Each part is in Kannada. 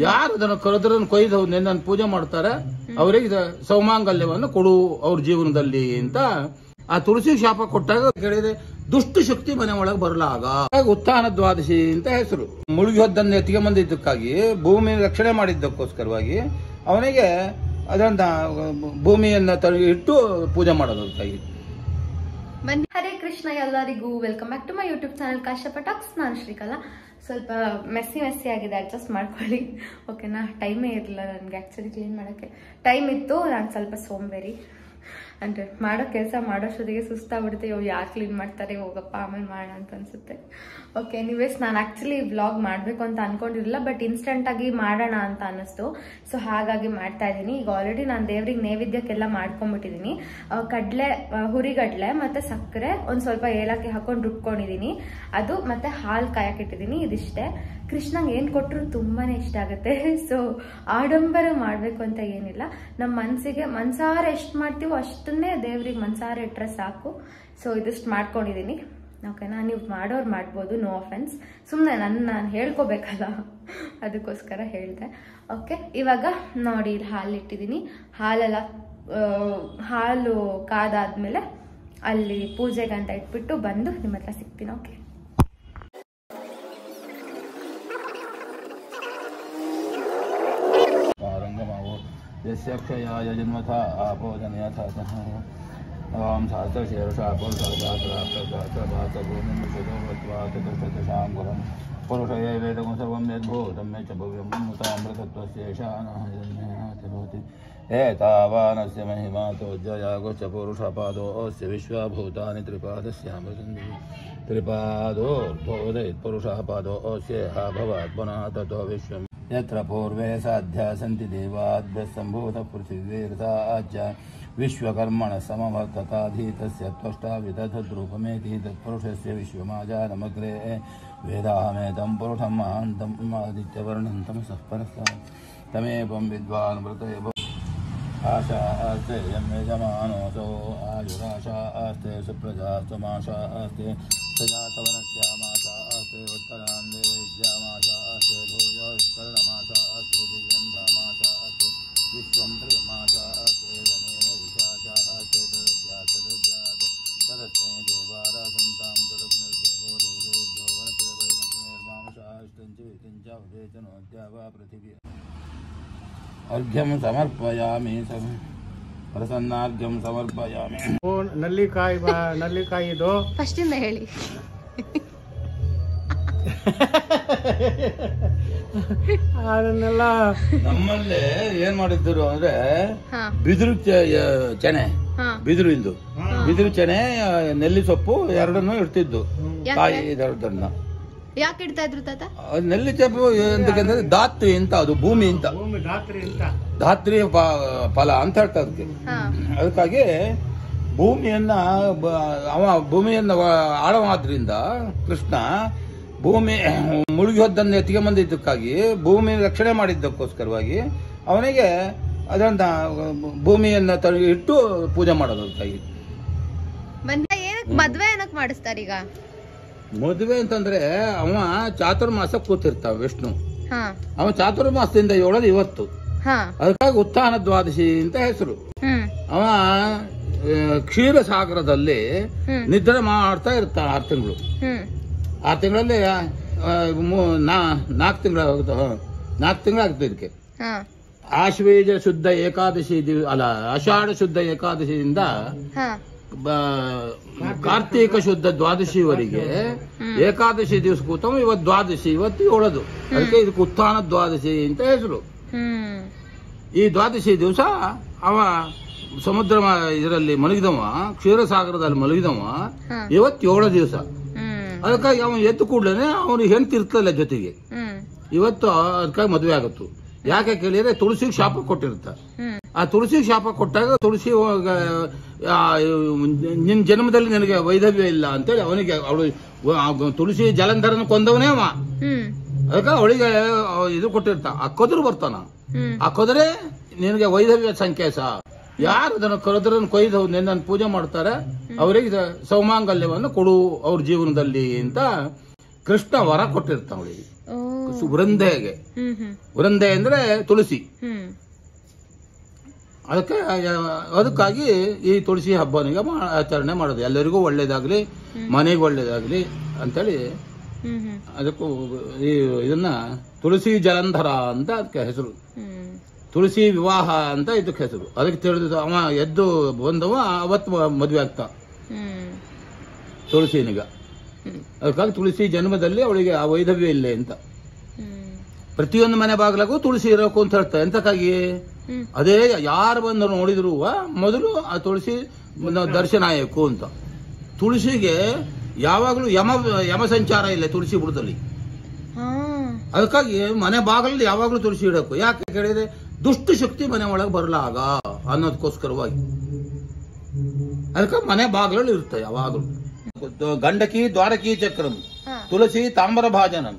ಯಾರು ಅದನ್ನು ಕರೆದ್ರನ್ನು ಕೊಯ್ದು ನನ್ನ ಪೂಜೆ ಮಾಡ್ತಾರೆ ಅವರಿಗೆ ಸೌಮಾಂಗಲ್ಯವನ್ನು ಕೊಡು ಅವ್ರ ಜೀವನದಲ್ಲಿ ಅಂತ ಆ ತುಳಸಿ ಶಾಪ ಕೊಟ್ಟಾಗ ಕೇಳಿದ್ರೆ ದುಷ್ಟ ಶಕ್ತಿ ಮನೆ ಒಳಗೆ ಬರಲಾಗ ಉತ್ಥಾನ ದ್ವಾದಶಿ ಅಂತ ಹೆಸರು. ಮುಳುಗಿ ಹೊದ್ದನ್ನು ಎತ್ತಿಗೆ ಬಂದಿದ್ದಕ್ಕಾಗಿ ಭೂಮಿ ರಕ್ಷಣೆ ಮಾಡಿದ್ದಕ್ಕೋಸ್ಕರವಾಗಿ ಅವನಿಗೆ ಅದನ್ನ ಭೂಮಿಯನ್ನ ಇಟ್ಟು ಪೂಜೆ ಮಾಡೋದಕ್ಕಾಗಿ. ಬನ್ನಿ. ಹರೇ ಕೃಷ್ಣ ಎಲ್ಲರಿಗೂ welcome back to my YouTube channel Kashyap talks. ನಾನು ಶ್ರೀಕಲಾ. ಸ್ವಲ್ಪ ಮೆಸ್ಸಿ ಆಗಿದೆ, ಅಡ್ಜಸ್ಟ್ ಮಾಡ್ಕೊಳ್ಳಿ ಓಕೆನಾ. ಟೈಮೇ ಇರಲಿಲ್ಲ ನನಗೆ ಆ್ಯಕ್ಚುಲಿ ಕ್ಲೀನ್ ಮಾಡೋಕ್ಕೆ. ಟೈಮ್ ಇತ್ತು, ನಾನು ಸ್ವಲ್ಪ ಸೋಂಬೇರಿ ಅಂದರೆ ಮಾಡೋ ಕೆಲಸ ಮಾಡೋಷ್ಟೊತ್ತಿಗೆ ಸುಸ್ತಾಗ್ಬಿಡುತ್ತೆ. ಯಾರು ಕ್ಲೀನ್ ಮಾಡ್ತಾರೆ, ಹೋಗಪ್ಪ ಆಮೇಲೆ ಮಾಡೋಣ ಅಂತ ಅನ್ಸುತ್ತೆ. ಓಕೆ, ಎನಿವೇಸ್ ನಾನು ಆ್ಯಕ್ಚುಲಿ ವ್ಲಾಗ್ ಮಾಡಬೇಕು ಅಂತ ಅನ್ಕೊಂಡಿರಲಿಲ್ಲ, ಬಟ್ ಇನ್ಸ್ಟೆಂಟಾಗಿ ಮಾಡೋಣ ಅಂತ ಅನ್ನಿಸ್ತು. ಸೊ ಹಾಗಾಗಿ ಮಾಡ್ತಾ ಇದ್ದೀನಿ. ಈಗ ಆಲ್ರೆಡಿ ನಾನು ದೇವ್ರಿಗೆ ನೈವೇದ್ಯಕ್ಕೆಲ್ಲ ಮಾಡ್ಕೊಂಡ್ಬಿಟ್ಟಿದ್ದೀನಿ. ಕಡಲೆ, ಹುರಿಗಡಲೆ ಮತ್ತು ಸಕ್ಕರೆ, ಒಂದು ಸ್ವಲ್ಪ ಏಲಕ್ಕಿ ಹಾಕೊಂಡು ರುಬ್ಕೊಂಡಿದ್ದೀನಿ. ಅದು ಮತ್ತು ಹಾಲು ಕಾಯಕ್ಕಿಟ್ಟಿದ್ದೀನಿ. ಇದಿಷ್ಟೇ. ಕೃಷ್ಣಂಗೆ ಏನು ಕೊಟ್ಟರು ತುಂಬಾ ಇಷ್ಟ ಆಗುತ್ತೆ. ಸೊ ಆಡಂಬರ ಮಾಡಬೇಕು ಅಂತ ಏನಿಲ್ಲ, ನಮ್ಮ ಮನಸ್ಸಿಗೆ ಮನ್ಸಾರ ಎಷ್ಟು ಮಾಡ್ತೀವೋ ಅಷ್ಟನ್ನೇ ದೇವ್ರಿಗೆ ಮನ್ಸಾರ ಇಟ್ಟರೆ ಸಾಕು. ಸೊ ಇದಿಷ್ಟು ಮಾಡ್ಕೊಂಡಿದ್ದೀನಿ ಓಕೆನಾ. ನೀವು ಮಾಡೋರು ಮಾಡ್ಬೋದು, ನೋ ಅಫೆನ್ಸ್. ಸುಮ್ಮನೆ ನಾನು ಹೇಳ್ಕೋಬೇಕಲ್ಲ, ಅದಕ್ಕೋಸ್ಕರ ಹೇಳಿದೆ. ಓಕೆ, ಇವಾಗ ನೋಡಿ ಇಲ್ಲಿ ಹಾಲು ಇಟ್ಟಿದ್ದೀನಿ. ಹಾಲು ಕಾದಾದ್ಮೇಲೆ ಅಲ್ಲಿ ಪೂಜೆಗೆ ಅಂತ ಇಟ್ಬಿಟ್ಟು ಬಂದು ನಿಮ್ಮ ಹತ್ರ ಸಿಗ್ತೀನಿ. ಓಕೆ, ಯಸ್ಯಕ್ಷಯಾಯ ಜನ್ಮಥ ಆಪೋದನಯಥ ಓಂ ಸಹಸ್ರಶೀರ್ಷಾಪೋಷಾಂ ಪುರುಷಯೇ ವೇದಗುಂ ಸರ್ವಂ ಯದ್ಭೂತಂ ಯಚ್ಚ ಭವ್ಯಂ ಮುತಾಮೃತತ್ವಸ್ಯೇಷಾನಹತಿ ಭವತಿ ಏತಾವಾನಸ್ಯ ಮಹಿಮಾತೋಜ್ಜಯಾಗೋಶ್ಚ ಪುರುಷಪಾದೋಸ್ಯ ವಿಶ್ವಭೂತಾನಿ ತ್ರಿಪಾದಸ್ಯಾಮೃತಂದಿ ತ್ರಿಪಾದೋರ್ಧ್ವೋದಯತ್ ಪುರುಷಃ ಪಾದೋಸ್ಯೇಹ ಭವಾತ್ ಪುನಃ ತतो ವಿಶ್ವಂ ಯತ್ರ ಪೂರ್ವೇ ಸಾಧ್ಯ ಸಂತಿ ದೇವಾದ್ಭ್ಯಃ ಸಂಭೂತ ಪೃಥಿವೀರ್ತಾಚ ವಿಶ್ವಕರ್ಮಣ ಸಮವರ್ತತಾಧೀತಸ್ಯ ತ್ವಷ್ಟಾ ವಿದಧದ್ರೂಪಮೇತಿ ತತ್ಪುರುಷಸ್ಯ ವಿಶ್ವಮಾಜಾನಮಗ್ರೆ ವೇದಾಹಮೇತಂ ಪುರುಷಂ ಮಹಾಂತಂ ಆದಿತ್ಯವರ್ಣಂ ತಮಸಃ ಪರಸ್ತಾಂ ತಮೇವಂ ವಿದ್ವಾನ್ ಮೃತೇ ಆಶಾ ಆಸ್ತೆ ಯಮೇಜಮಾನೋಸೋ ಆಯುರಾಶಾ ಆಸ್ತೆ ಸುಪ್ರಜಾಸ್ತಮಾಶಾ ಆಸ್ತೆ ಪ್ರಜಾತವನಸ್ಯಾಮಾಶಾ ಆಸ್ತೆ ಉತ್ತರಾಂದೇ ವೈದ್ಯಾಮಾಶಾ ಆಸ್ತೆ ಭೂಯೋ ವಿಸ್ತರಣಮಾಶಾ ಆಸ್ತೆ ದಿವ್ಯಂಧಾಮಾಶಾ ಆಸ್ತೆ ವಿಶ್ವಂ ಪ್ರೇಮಾಶಾ ಆಸ್ತೆ ಗಣೇನ ವಿಶಾಶಾ ಆಸ್ತೆ ತದಸ್ಯಾಸ್ತದೃಜಾತ ತದಸ್ಮೈ ದೇವಾರಾಸಂತಾಂ ತದಗ್ನಿರ್ದೇವೋ ದೇವೇಭ್ಯೋ ವರತೆ ವೈವಂತಿರ್ಮಾಂಶಾ ಇಷ್ಟಂಚ ವಿತಂಚ ಉದೇಚನೋದ್ಯಾವಾ ಪೃಥಿವೀ ಅರ್ಘ್ಯಂ ಸಮರ್ಪಯಾಮಿ ಪ್ರಸನ್ನಾರ್ಘ್ಯಂ ಸಮರ್ಪಯಾಮಿ. ನಲ್ಲಿಕಾಯಿ ಇದು ಫಸ್ಟ್ ಇಂದ ಹೇಳಿ. ಅದನ್ನೆಲ್ಲ ನಮ್ಮಲ್ಲಿ ಏನ್ ಮಾಡಿದ್ರು ಅಂದ್ರೆ ಬಿದಿರು ಚೆನೆ, ಬಿದಿರು ಚೆನೆ, ನೆಲ್ಲಿ ಸೊಪ್ಪು ಎರಡನ್ನು ಇಡ್ತಿದ್ದು. ಕಾಯಿ ಎರಡನ್ನ ಯಾಕೆ ಇಡ್ತಾ ಇದ್ರು ತಾತ? ನೆಲ್ಲಿ ಸೊಪ್ಪು ಎಂತಕ್ಕಂದ್ರೆ ಧಾತ್ರಿ ಅಂತ, ಅದು ಭೂಮಿ ಅಂತ, ಧಾತ್ರಿ ಫಲ ಅಂತ ಹೇಳ್ತಾ ಅದಕ್ಕೆ. ಅದಕ್ಕಾಗಿ ಭೂಮಿಯನ್ನ ಆಳವಾದ್ರಿಂದ ಕೃಷ್ಣ ಭೂಮಿ ಮುಳುಗಿ ಹೊದ್ದನ್ನು ಎತ್ತಿಗೆ ಬಂದಿದ್ದಕ್ಕಾಗಿ ಭೂಮಿ ರಕ್ಷಣೆ ಮಾಡಿದ್ದಕ್ಕೋಸ್ಕರವಾಗಿ ಅವನಿಗೆ ಅದನ್ನ ಭೂಮಿಯನ್ನ ಇಟ್ಟು ಪೂಜೆ ಮಾಡೋದಕ್ಕಾಗಿ. ಮದ್ವೆ ಏನಕ್ಕೆ ಮಾಡಿಸ್ತಾರೆ ಈಗ? ಮದುವೆ ಅಂತಂದ್ರೆ ಅವ ಚಾತುರ್ಮಾಸ ಕೂತಿರ್ತಾವ ವಿಷ್ಣು. ಅವ ಚಾತುರ್ಮಾಸದಿಂದ ಏಳೋದು ಇವತ್ತು. ಅದಕ್ಕಾಗಿ ಉತ್ಥಾನ ದ್ವಾದಶಿ ಅಂತ ಹೆಸರು. ಅವ ಕ್ಷೀರಸಾಗರದಲ್ಲಿ ನಿದ್ರೆ ಮಾಡ್ತಾ ಇರ್ತಾನ 6 ತಿಂಗಳು. 6 ತಿಂಗಳಲ್ಲಿ 4 ತಿಂಗಳು ಆಗ್ತದೆ ಇದಕ್ಕೆ. ಆಶ್ವೇಜ ಶುದ್ಧ ಏಕಾದಶಿ ಅಲ್ಲ, ಆಷಾಢ ಶುದ್ಧ ಏಕಾದಶಿಯಿಂದ ಕಾರ್ತೀಕ ಶುದ್ಧ ದ್ವಾದಶಿವರೆಗೆ ಏಕಾದಶಿ ದಿವಸ ಕೂತವ. ಇವತ್ತು ದ್ವಾದಶಿ, ಇವತ್ತು 7. ಅದಕ್ಕೆ ಇದಕ್ಕೆ ಉತ್ಥಾನ ದ್ವಾದಶಿ ಅಂತ ಹೆಸರು. ಈ ದ್ವಾದಶಿ ದಿವಸ ಅವ ಸಮುದ್ರ ಇದರಲ್ಲಿ ಮಲಗಿದವ, ಕ್ಷೀರಸಾಗರದಲ್ಲಿ ಮಲಗಿದವ. ಇವತ್ತು 7 ದಿವಸ. ಅದಕ್ಕಾಗಿ ಅವನು ಎದ್ದು ಕೂಡಲೇ ಅವನಿಗೆ ಹೆಣ್ತಿರ್ತಲ್ಲ ಜೊತೆಗೆ. ಇವತ್ತು ಅದಕ್ಕಾಗಿ ಮದುವೆ ಆಗತ್ತು. ಯಾಕೆ ಕೇಳಿದ್ರೆ ತುಳಸಿಗೆ ಶಾಪ ಕೊಟ್ಟಿರ್ತ. ಆ ತುಳಸಿಗೆ ಶಾಪ ಕೊಟ್ಟಾಗ ತುಳಸಿ ನಿನ್ನ ಜನ್ಮದಲ್ಲಿ ನಿನಗೆ ವೈಧವ್ಯ ಇಲ್ಲ ಅಂತೇಳಿ ಅವನಿಗೆ ಅವಳು ತುಳಸಿ ಜಲಂಧರನ ಕೊಂದವನೇ ಅವ. ಅದಕ್ಕೆ ಅವಳಿಗೆ ಇದು ಕೊಟ್ಟಿರ್ತ. ಆ ಕೊದರು ಬರ್ತಾನ, ಆ ಕೊದರೆ ನಿನಗೆ ವೈಧವ್ಯ ಸಂಕೇತ. ಯಾರು ಅದನ್ನು ಕರೆದ್ರನ್ನು ಕೊಯ್ದು ನನ್ನ ಪೂಜೆ ಮಾಡ್ತಾರೆ ಅವರಿಗೆ ಸೌಮಾಂಗಲ್ಯವನ್ನು ಕೊಡು ಅವ್ರ ಜೀವನದಲ್ಲಿ ಅಂತ ಕೃಷ್ಣ ವರ ಕೊಟ್ಟಿರ್ತಾನ ಅವಳಿಗೆ. ವೃಂದೆಗೆ. ವೃಂದೆ ಅಂದ್ರೆ ತುಳಸಿ. ಅದಕ್ಕಾಗಿ ಈ ತುಳಸಿ ಹಬ್ಬನಿಗೆ ಆಚರಣೆ ಮಾಡೋದು. ಎಲ್ಲರಿಗೂ ಒಳ್ಳೇದಾಗ್ಲಿ, ಮನೆಗೆ ಒಳ್ಳೇದಾಗ್ಲಿ ಅಂತೇಳಿ ಅದಕ್ಕೂ ಇದನ್ನ ತುಳಸಿ ಜಲಂಧರ ಅಂತ ಅದಕ್ಕೆ ಹೆಸರು. ತುಳಸಿ ವಿವಾಹ ಅಂತ ಇದಕ್ಕೆ ಹೆಸರು. ಅದಕ್ಕೆ ತಿಳಿದು ಅವ ಎದ್ದು ಬಂದವ ಅವತ್ತು ಮದುವೆ ಆಗ್ತಾ ತುಳಸಿನಿಗ. ಅದಕ್ಕಾಗಿ ತುಳಸಿ ಜನ್ಮದಲ್ಲಿ ಅವಳಿಗೆ ಆ ವೈಧವ್ಯ ಇಲ್ಲೇ ಅಂತ. ಪ್ರತಿಯೊಂದು ಮನೆ ಬಾಗಿಲಾಗೂ ತುಳಸಿ ಇರಬೇಕು ಅಂತ ಹೇಳ್ತಾರೆ. ಎಂತಕ್ಕಾಗಿ? ಅದೇ ಯಾರು ಬಂದು ನೋಡಿದ್ರು ಮೊದಲು ಆ ತುಳಸಿ ದರ್ಶನ ಆಯಕು ಅಂತ. ತುಳಸಿಗೆ ಯಾವಾಗಲೂ ಯಮ ಸಂಚಾರ ಇಲ್ಲ ತುಳಸಿ ಬುಡದಲ್ಲಿ. ಅದಕ್ಕಾಗಿ ಮನೆ ಬಾಗಿಲಲ್ಲಿ ಯಾವಾಗಲೂ ತುಳಸಿ ಇಡಬೇಕು. ಯಾಕೆ ಕೇಳಿದ್ರೆ ದುಷ್ಟ ಶಕ್ತಿ ಮನೆ ಒಳಗೆ ಬರಲಾಗ ಅನ್ನೋದಕ್ಕೋಸ್ಕರವಾಗಿ. ಅದಕ್ಕೆ ಮನೆ ಬಾಗಿಲಲ್ಲಿ ಇರುತ್ತೆ ಯಾವಾಗಲೂ. ಗಂಡಕಿ ದ್ವಾರಕಿ ಚಕ್ರಂ ತುಳಸಿ ತಾಮ್ರ ಭಾಜನಂ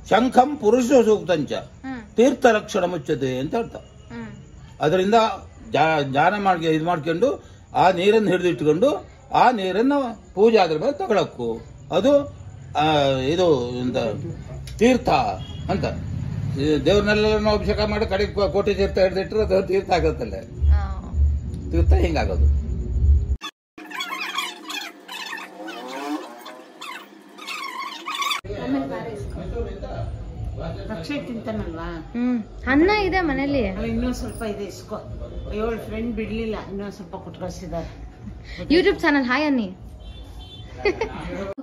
ಶಂಖಂ ಪುರುಷ ಸೂಕ್ತಂಚ ತೀರ್ಥ ರಕ್ಷಣ ಮುಚ್ಚತೆ ಅಂತ ಹೇಳ್ತಾ. ಅದರಿಂದ ಧ್ಯಾನ ಮಾಡಿ ಇದು ಮಾಡ್ಕೊಂಡು ಆ ನೀರನ್ನು ಹಿಡಿದಿಟ್ಕೊಂಡು ಆ ನೀರನ್ನು ಪೂಜೆ ಆದ್ರ ಮೇಲೆ ತಗೊಳಕ್ಕು. ಅದು ಇದು ತೀರ್ಥ ಅಂತ. ದೇವ್ರನ್ನೆಲ್ಲ ಅಭಿಷೇಕ ಮಾಡಿ ಕಡೆ ಕೋಟಿ ತೀರ್ಥ ಹಿಡಿದಿಟ್ರೆ ಅದು ತೀರ್ಥ ಆಗತ್ತಲ್ಲ. ತೀರ್ಥ ಹಿಂಗಾಗೋದು. ರಕ್ಷೆ ತಿಂತಾನಲ್ವಾ, ಅನ್ನ ಇದೆ ಮನೇಲಿ. ಇನ್ನೊಂದ್ ಸ್ವಲ್ಪ ಇದೆ ಇಸ್ಕೋ. ಏಳು ಫ್ರೆಂಡ್ ಬಿಡ್ಲಿಲ್ಲ, ಇನ್ನೊಂದ್ ಸ್ವಲ್ಪ ಕುಟ್ಕಳಿಸಿದ್ದಾರೆ. ಯೂಟ್ಯೂಬ್ ಚಾನಲ್ ಹಾಯ್ ಅನ್ನಿ.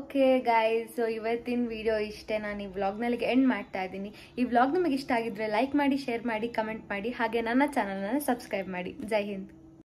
ಓಕೆ ಗೈಸ್, ಸೊ ಇವತ್ತಿನ ವಿಡಿಯೋ ಇಷ್ಟೇ. ನಾನು ಈ ವ್ಲಾಗ್ನಲ್ಲಿ ಎಂಡ್ ಮಾಡ್ತಾ ಇದ್ದೀನಿ. ಈ ವ್ಲಾಗ್ ನಿಮಗೆ ಇಷ್ಟ ಆಗಿದ್ರೆ ಲೈಕ್ ಮಾಡಿ, ಶೇರ್ ಮಾಡಿ, ಕಮೆಂಟ್ ಮಾಡಿ, ಹಾಗೆ ನನ್ನ ಚಾನಲ್ನ ಸಬ್ಸ್ಕ್ರೈಬ್ ಮಾಡಿ. ಜೈ ಹಿಂದ್.